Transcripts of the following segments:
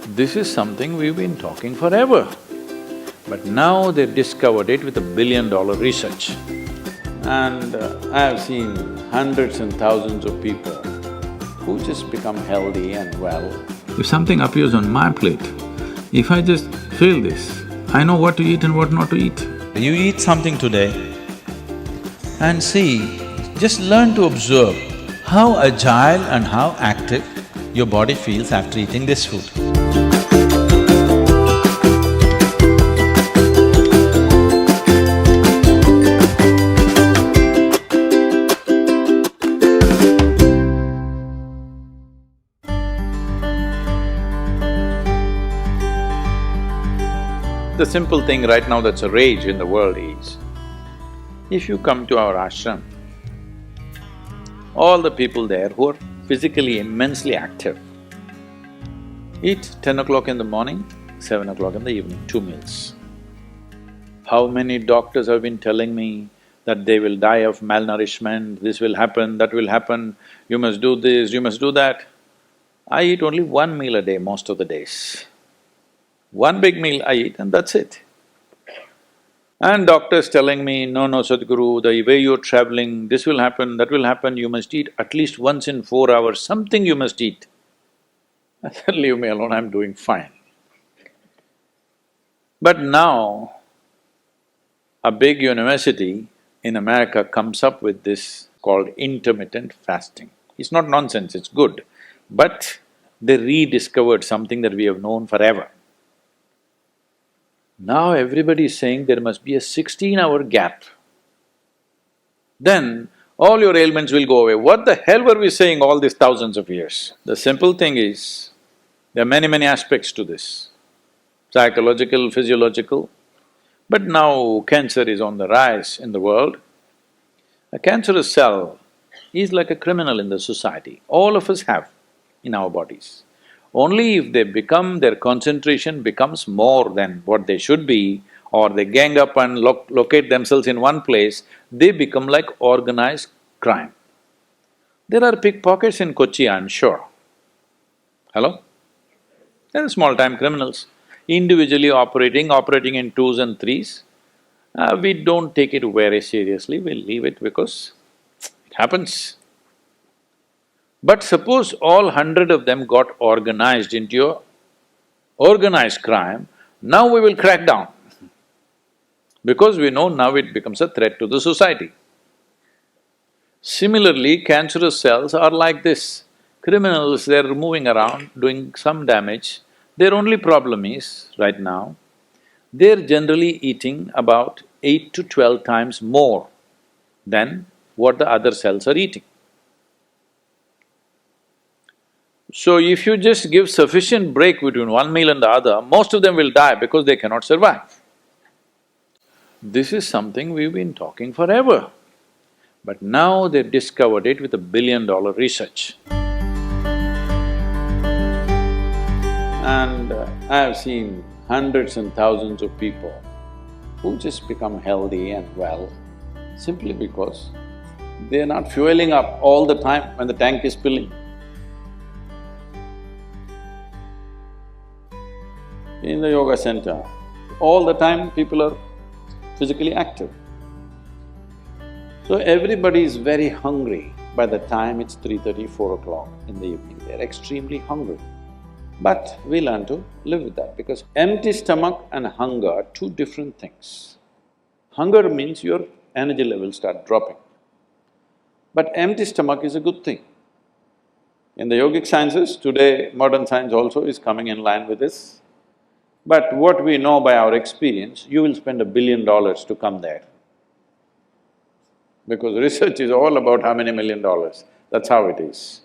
This is something we've been talking forever. But now they've discovered it with $1 billion research. And I've seen hundreds and thousands of people who just become healthy and well. If something appears on my plate, if I just feel this, I know what to eat and what not to eat. You eat something today and see, just learn to observe how agile and how active your body feels after eating this food. The simple thing right now that's a rage in the world is, if you come to our ashram, all the people there who are physically immensely active eat 10 o'clock in the morning, 7 o'clock in the evening, 2 meals. How many doctors have been telling me that they will die of malnourishment, this will happen, that will happen, you must do this, you must do that. I eat only 1 meal a day most of the days. One big meal I eat and that's it. And doctors telling me, no, Sadhguru, the way you're traveling, this will happen, that will happen, you must eat at least once in 4 hours, something you must eat. I said, leave me alone, I'm doing fine. But now, a big university in America comes up with this called intermittent fasting. It's not nonsense, it's good, but they rediscovered something that we have known forever. Now everybody is saying there must be a 16-hour gap. Then all your ailments will go away. What the hell were we saying all these thousands of years? The simple thing is, there are many aspects to this, psychological, physiological. But now cancer is on the rise in the world. A cancerous cell is like a criminal in the society. All of us have in our bodies. Only if their concentration becomes more than what they should be, or they gang up and locate themselves in one place, they become like organized crime. There are pickpockets in Kochi, I'm sure. Hello? There are small-time criminals, individually operating in twos and threes. We don't take it very seriously, we'll leave it because it happens. But suppose all 100 of them got organized into a organized crime, now we will crack down. Because we know now it becomes a threat to the society. Similarly, cancerous cells are like this. Criminals, they're moving around, doing some damage. Their only problem is, right now, they're generally eating about 8 to 12 times more than what the other cells are eating. So if you just give sufficient break between one meal and the other, most of them will die because they cannot survive. This is something we've been talking forever. But now they've discovered it with $1 billion research. And I've seen hundreds and thousands of people who just become healthy and well simply because they're not fueling up all the time when the tank is filling. In the yoga center, all the time people are physically active. So everybody is very hungry by the time it's 3:30, 4 o'clock in the evening, they're extremely hungry. But we learn to live with that because empty stomach and hunger are two different things. Hunger means your energy levels start dropping. But empty stomach is a good thing. In the yogic sciences, today modern science also is coming in line with this. But what we know by our experience, you will spend $1 billion to come there. Because research is all about how many $1 million, that's how it is.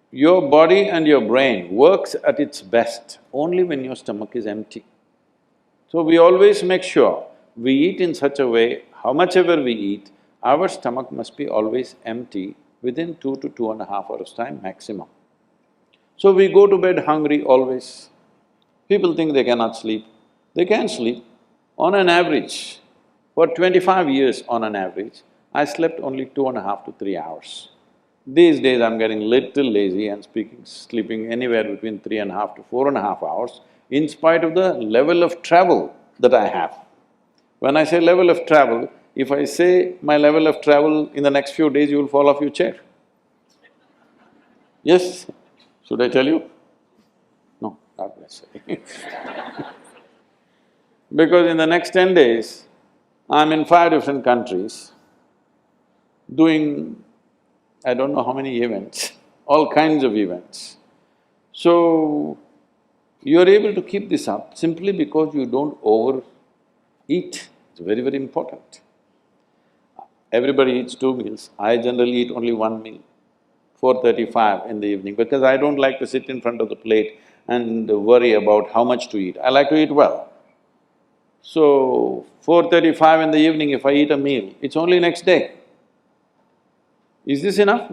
Your body and your brain works at its best only when your stomach is empty. So we always make sure we eat in such a way, how much ever we eat, our stomach must be always empty within 2 to 2.5 hours' time maximum. So we go to bed hungry always. People think they cannot sleep. They can sleep. On an average, for 25 years on an average, I slept only 2.5 to 3 hours. These days I'm getting little lazy and sleeping anywhere between 3.5 to 4.5 hours in spite of the level of travel that I have. When I say level of travel, if I say my level of travel in the next few days, you will fall off your chair. Yes? Should I tell you? No, not necessarily. Because in the next 10 days, I'm in 5 different countries doing I don't know how many events, all kinds of events. So, you're able to keep this up simply because you don't overeat. It's very, very important. Everybody eats 2 meals. I generally eat only 1 meal, 4:35 in the evening, because I don't like to sit in front of the plate and worry about how much to eat. I like to eat well. So, 4:35 in the evening, if I eat a meal, it's only next day. Is this enough?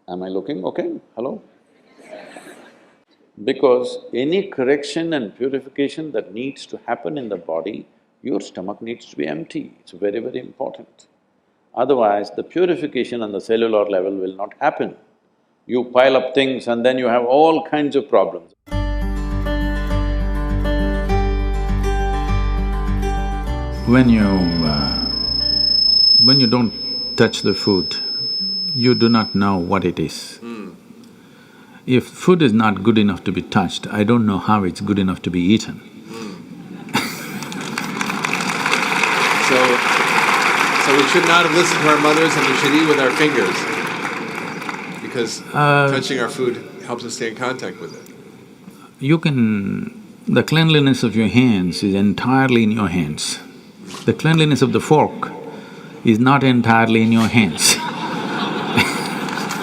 Am I looking okay? Hello? Because any correction and purification that needs to happen in the body, your stomach needs to be empty. It's very, very important. Otherwise, the purification on the cellular level will not happen. You pile up things and then you have all kinds of problems. When you… when you don't touch the food, you do not know what it is. If food is not good enough to be touched, I don't know how it's good enough to be eaten. So we should not have listened to our mothers and we should eat with our fingers because touching our food helps us stay in contact with it. You can… the cleanliness of your hands is entirely in your hands. The cleanliness of the fork is not entirely in your hands.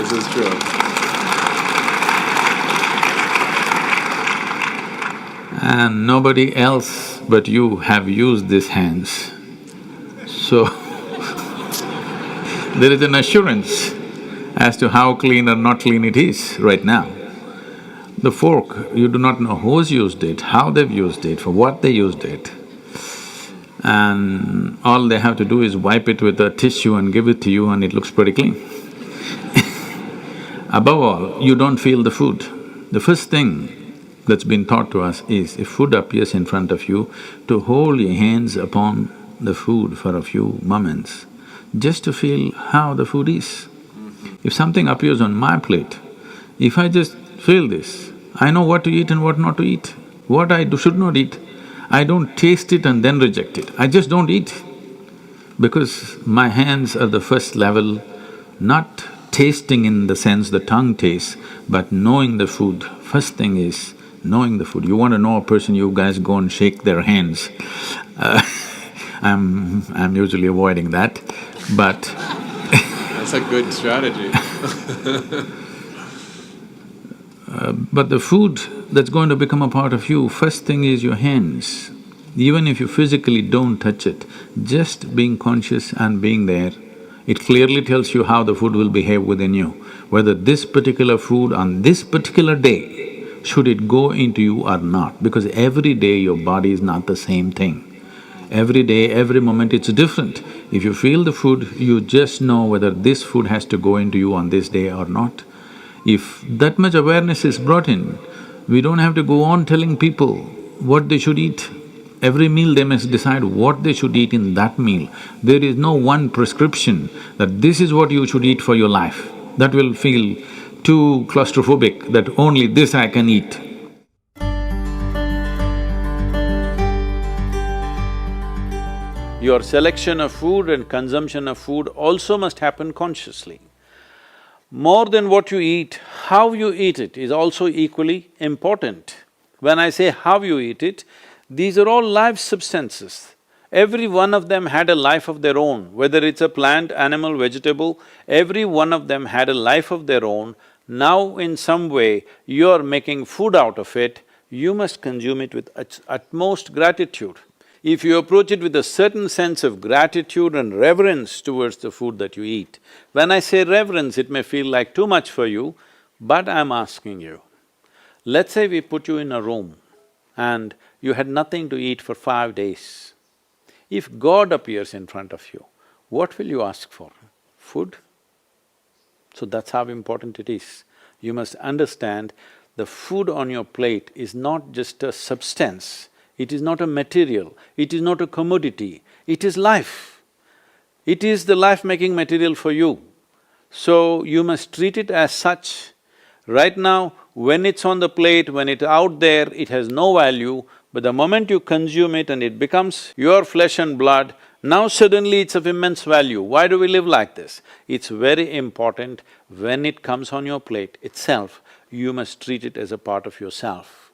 This is true. And nobody else but you have used these hands. So, there is an assurance as to how clean or not clean it is right now. The fork, you do not know who's used it, how they've used it, for what they used it. And all they have to do is wipe it with a tissue and give it to you and it looks pretty clean. Above all, you don't feel the food. The first thing that's been taught to us is, if food appears in front of you, to hold your hands upon the food for a few moments, just to feel how the food is. If something appears on my plate, if I just feel this, I know what to eat and what not to eat, what I should not eat. I don't taste it and then reject it, I just don't eat. Because my hands are the first level, not tasting in the sense the tongue tastes, but knowing the food. First thing is knowing the food. You want to know a person, you guys go and shake their hands. I'm usually avoiding that, but That's a good strategy. but the food that's going to become a part of you, first thing is your hands. Even if you physically don't touch it, just being conscious and being there, it clearly tells you how the food will behave within you. Whether this particular food on this particular day, should it go into you or not, because every day your body is not the same thing. Every day, every moment it's different. If you feel the food, you just know whether this food has to go into you on this day or not. If that much awareness is brought in, we don't have to go on telling people what they should eat. Every meal they must decide what they should eat in that meal. There is no one prescription that this is what you should eat for your life. That will feel too claustrophobic, that only this I can eat. Your selection of food and consumption of food also must happen consciously. More than what you eat, how you eat it is also equally important. When I say how you eat it, these are all live substances. Every one of them had a life of their own, whether it's a plant, animal, vegetable, every one of them had a life of their own. Now in some way, you're making food out of it, you must consume it with utmost gratitude. If you approach it with a certain sense of gratitude and reverence towards the food that you eat, when I say reverence, it may feel like too much for you, but I'm asking you, let's say we put you in a room and you had nothing to eat for 5 days. If God appears in front of you, what will you ask for? Food? So that's how important it is. You must understand the food on your plate is not just a substance, it is not a material, it is not a commodity, it is life. It is the life-making material for you. So you must treat it as such. Right now, when it's on the plate, when it's out there, it has no value, but the moment you consume it and it becomes your flesh and blood, now suddenly it's of immense value. Why do we live like this? It's very important, when it comes on your plate itself, you must treat it as a part of yourself.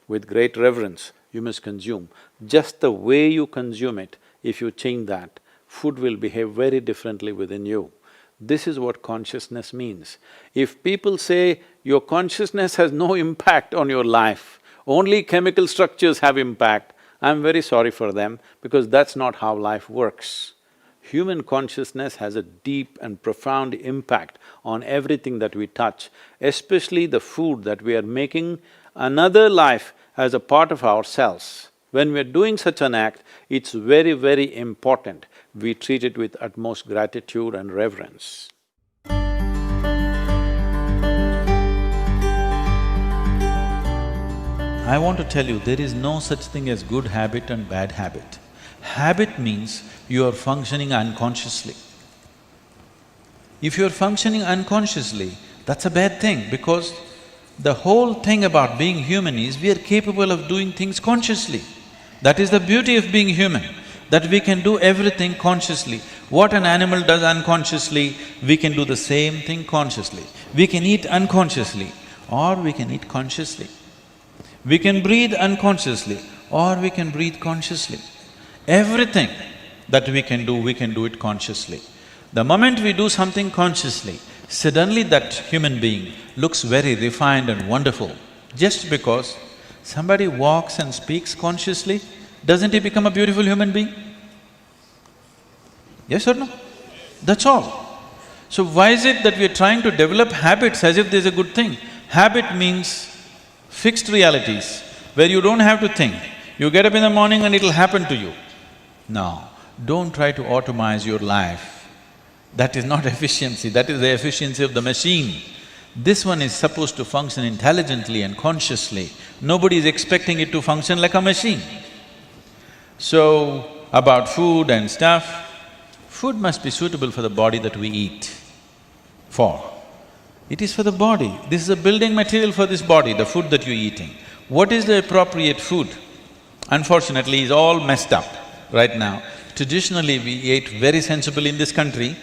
With great reverence, you must consume. Just the way you consume it, if you change that, food will behave very differently within you. This is what consciousness means. If people say your consciousness has no impact on your life, only chemical structures have impact, I'm very sorry for them because that's not how life works. Human consciousness has a deep and profound impact on everything that we touch, especially the food that we are making another life as a part of ourselves. When we are doing such an act, it's very, very important we treat it with utmost gratitude and reverence. I want to tell you, there is no such thing as good habit and bad habit. Habit means you are functioning unconsciously. If you are functioning unconsciously, that's a bad thing because the whole thing about being human is we are capable of doing things consciously. That is the beauty of being human, that we can do everything consciously. What an animal does unconsciously, we can do the same thing consciously. We can eat unconsciously or we can eat consciously. We can breathe unconsciously or we can breathe consciously. Everything that we can do it consciously. The moment we do something consciously, suddenly that human being looks very refined and wonderful. Just because somebody walks and speaks consciously, doesn't he become a beautiful human being? Yes or no? That's all. So why is it that we are trying to develop habits as if there's a good thing? Habit means fixed realities where you don't have to think. You get up in the morning and it'll happen to you. No, don't try to automize your life. That is not efficiency, that is the efficiency of the machine. This one is supposed to function intelligently and consciously. Nobody is expecting it to function like a machine. So, about food and stuff, food must be suitable for the body that we eat for. It is for the body. This is a building material for this body, the food that you're eating. What is the appropriate food? Unfortunately, is all messed up right now. Traditionally, we ate very sensibly in this country,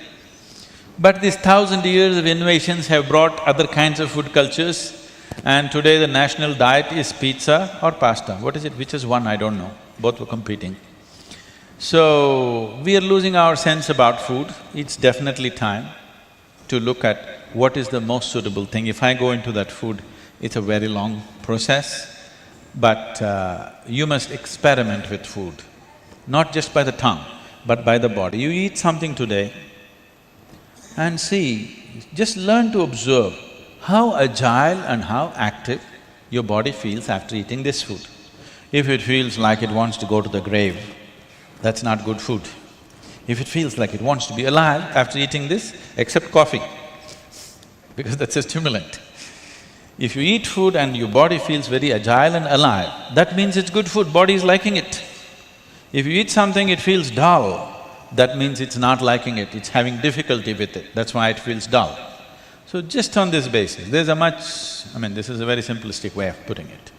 but these 1,000 years of innovations have brought other kinds of food cultures, and today the national diet is pizza or pasta. What is it? Which is one? I don't know. Both were competing. So, we are losing our sense about food. It's definitely time to look at what is the most suitable thing. If I go into that food, it's a very long process, but you must experiment with food, not just by the tongue, but by the body. You eat something today and see, just learn to observe how agile and how active your body feels after eating this food. If it feels like it wants to go to the grave, that's not good food. If it feels like it wants to be alive after eating this, except coffee, because that's a stimulant. If you eat food and your body feels very agile and alive, that means it's good food, body is liking it. If you eat something, it feels dull, that means it's not liking it, it's having difficulty with it, that's why it feels dull. So just on this basis, there's a much… this is a very simplistic way of putting it.